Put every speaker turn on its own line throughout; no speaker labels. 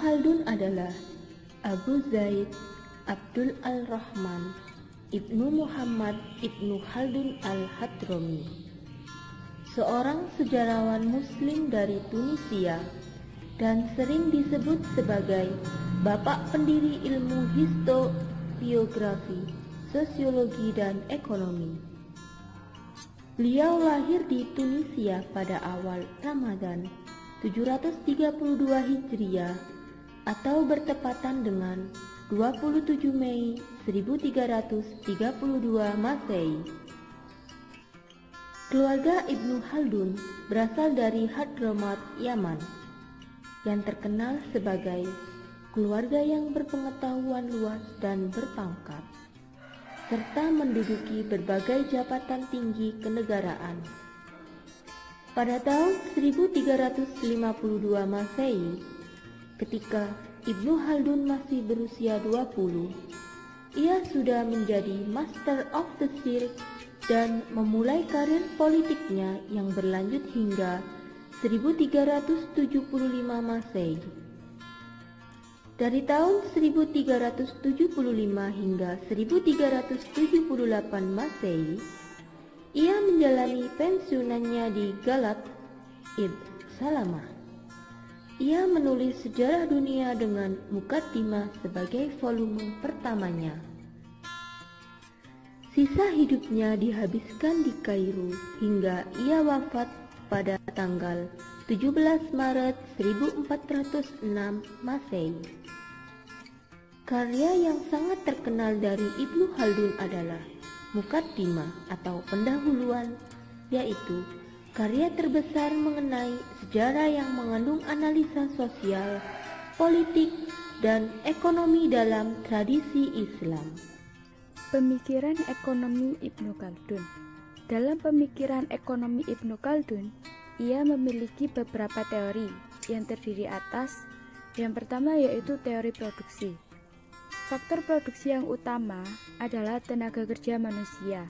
Khaldun adalah Abu Zaid Abdul Al-Rahman Ibnu Muhammad Ibnu Khaldun Al-Hadrami, seorang sejarawan Muslim dari Tunisia dan sering disebut sebagai bapak pendiri ilmu historiografi, sosiologi, dan ekonomi. Beliau lahir di Tunisia pada awal Ramadan 732 Hijriah atau bertepatan dengan 27 Mei 1332 Masehi. Keluarga Ibnu Khaldun berasal dari Hadramaut, Yaman, yang terkenal sebagai keluarga yang berpengetahuan luas dan berpangkat, serta menduduki berbagai jabatan tinggi kenegaraan. Pada tahun 1352 Masehi, ketika Ibnu Khaldun masih berusia 20, ia sudah menjadi Master of the Shirk dan memulai karir politiknya yang berlanjut hingga 1375 Masehi. Dari tahun 1375 hingga 1378 Masehi, ia menjalani pensiunannya di Galat, Ibn Salamah. Ia menulis sejarah dunia dengan Muqaddimah sebagai volume pertamanya. Sisa hidupnya dihabiskan di Kairo hingga ia wafat pada tanggal 17 Maret 1406 Masehi. Karya yang sangat terkenal dari Ibnu Khaldun adalah Muqaddimah atau pendahuluan, yaitu karya terbesar mengenai sejarah yang mengandung analisa sosial, politik, dan ekonomi dalam tradisi Islam.
Pemikiran ekonomi Ibnu Khaldun. Dalam pemikiran ekonomi Ibnu Khaldun, ia memiliki beberapa teori yang terdiri atas yang pertama yaitu teori produksi. Faktor produksi yang utama adalah tenaga kerja manusia.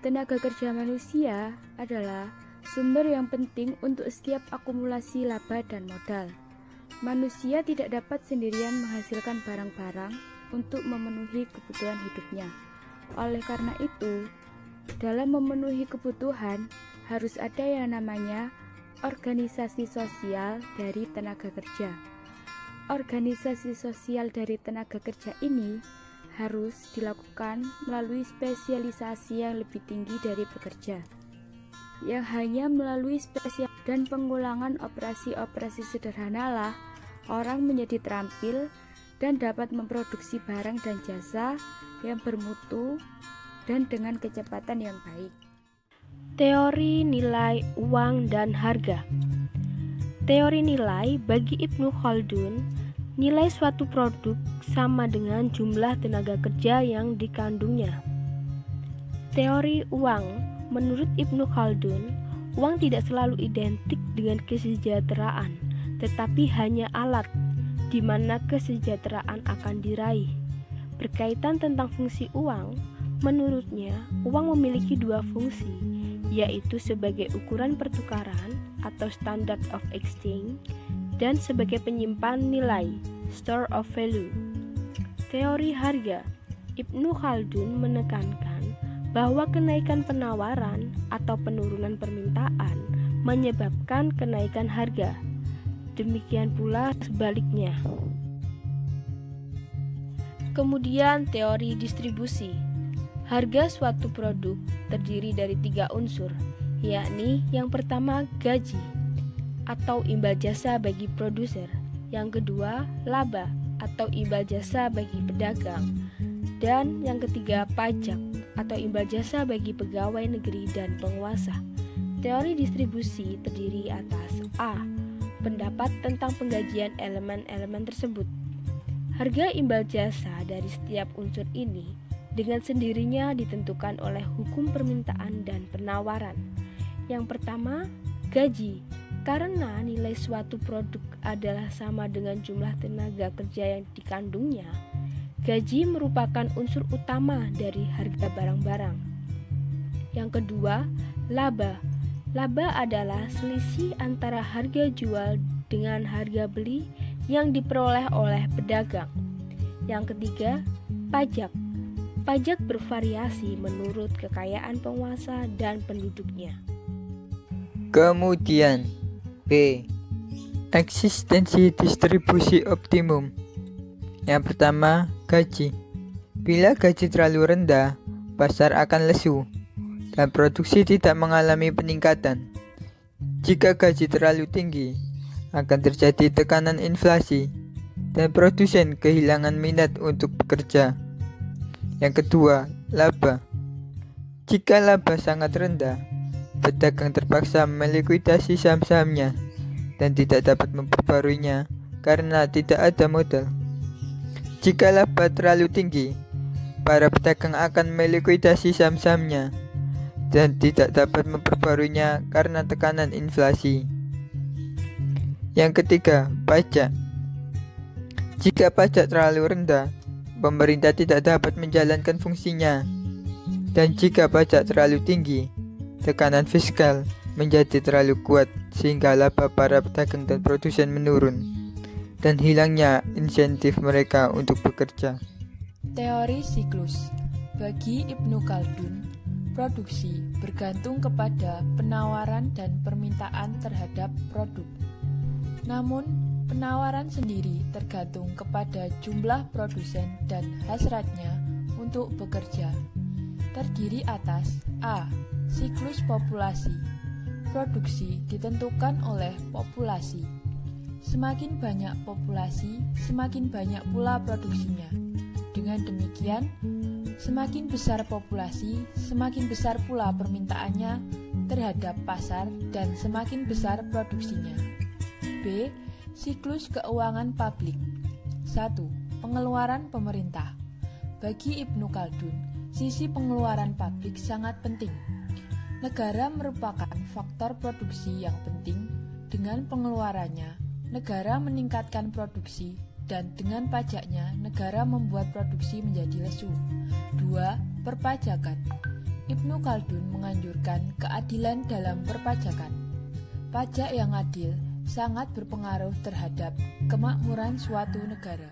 Tenaga kerja manusia adalah sumber yang penting untuk setiap akumulasi laba dan modal. Manusia tidak dapat sendirian menghasilkan barang-barang untuk memenuhi kebutuhan hidupnya. Oleh karena itu, dalam memenuhi kebutuhan harus ada yang namanya organisasi sosial dari tenaga kerja. Organisasi sosial dari tenaga kerja ini harus dilakukan melalui spesialisasi yang lebih tinggi dari pekerja, yang hanya melalui spesial dan pengulangan operasi-operasi sederhanalah orang menjadi terampil dan dapat memproduksi barang dan jasa yang bermutu dan dengan kecepatan yang baik.
Teori nilai uang dan harga. Teori nilai bagi Ibnu Khaldun, nilai suatu produk sama dengan jumlah tenaga kerja yang dikandungnya. Teori uang, menurut Ibnu Khaldun, uang tidak selalu identik dengan kesejahteraan, tetapi hanya alat di mana kesejahteraan akan diraih. Berkaitan tentang fungsi uang, menurutnya uang memiliki dua fungsi, yaitu sebagai ukuran pertukaran atau standard of exchange dan sebagai penyimpan nilai, store of value. Teori harga, Ibnu Khaldun menekankan bahwa kenaikan penawaran atau penurunan permintaan menyebabkan kenaikan harga. Demikian pula sebaliknya. Kemudian teori distribusi. Harga suatu produk terdiri dari 3 unsur, yakni yang pertama gaji atau imbal jasa bagi produser, yang kedua laba atau imbal jasa bagi pedagang, dan yang ketiga pajak atau imbal jasa bagi pegawai negeri dan penguasa. Teori distribusi terdiri atas A. Pendapat tentang penggajian elemen-elemen tersebut. Harga imbal jasa dari setiap unsur ini dengan sendirinya ditentukan oleh hukum permintaan dan penawaran. Yang pertama, gaji. Karena nilai suatu produk adalah sama dengan jumlah tenaga kerja yang dikandungnya, gaji merupakan unsur utama dari harga barang-barang. Yang kedua, laba. Laba adalah selisih antara harga jual dengan harga beli yang diperoleh oleh pedagang. Yang ketiga, pajak. Pajak bervariasi menurut kekayaan penguasa dan penduduknya.
Kemudian B. Eksistensi distribusi optimum. Yang pertama, gaji. Bila gaji terlalu rendah, pasar akan lesu dan produksi tidak mengalami peningkatan. Jika gaji terlalu tinggi, akan terjadi tekanan inflasi dan produsen kehilangan minat untuk bekerja. Yang kedua, laba. Jika laba sangat rendah, pedagang terpaksa melikuidasi saham-sahamnya dan tidak dapat memperbaruinya karena tidak ada modal. Jika laba terlalu tinggi, para pedagang akan melikuidasi saham-sahamnya dan tidak dapat memperbaruinya karena tekanan inflasi. Yang ketiga, pajak. Jika pajak terlalu rendah, pemerintah tidak dapat menjalankan fungsinya. Dan jika pajak terlalu tinggi, tekanan fiskal menjadi terlalu kuat sehingga laba para pedagang dan produsen menurun dan hilangnya insentif mereka untuk bekerja.
Teori siklus. Bagi Ibnu Khaldun, produksi bergantung kepada penawaran dan permintaan terhadap produk. Namun, penawaran sendiri tergantung kepada jumlah produsen dan hasratnya untuk bekerja. Terdiri atas A. Siklus populasi. Produksi ditentukan oleh populasi. Semakin banyak populasi, semakin banyak pula produksinya. Dengan demikian, semakin besar populasi, semakin besar pula permintaannya terhadap pasar dan semakin besar produksinya. B. Siklus keuangan publik. 1. Pengeluaran pemerintah. Bagi Ibnu Khaldun, sisi pengeluaran publik sangat penting. Negara merupakan faktor produksi yang penting. Dengan pengeluarannya, negara meningkatkan produksi, dan dengan pajaknya, negara membuat produksi menjadi lesu. 2. Perpajakan. Ibnu Khaldun menganjurkan keadilan dalam perpajakan. Pajak yang adil sangat berpengaruh terhadap kemakmuran suatu negara.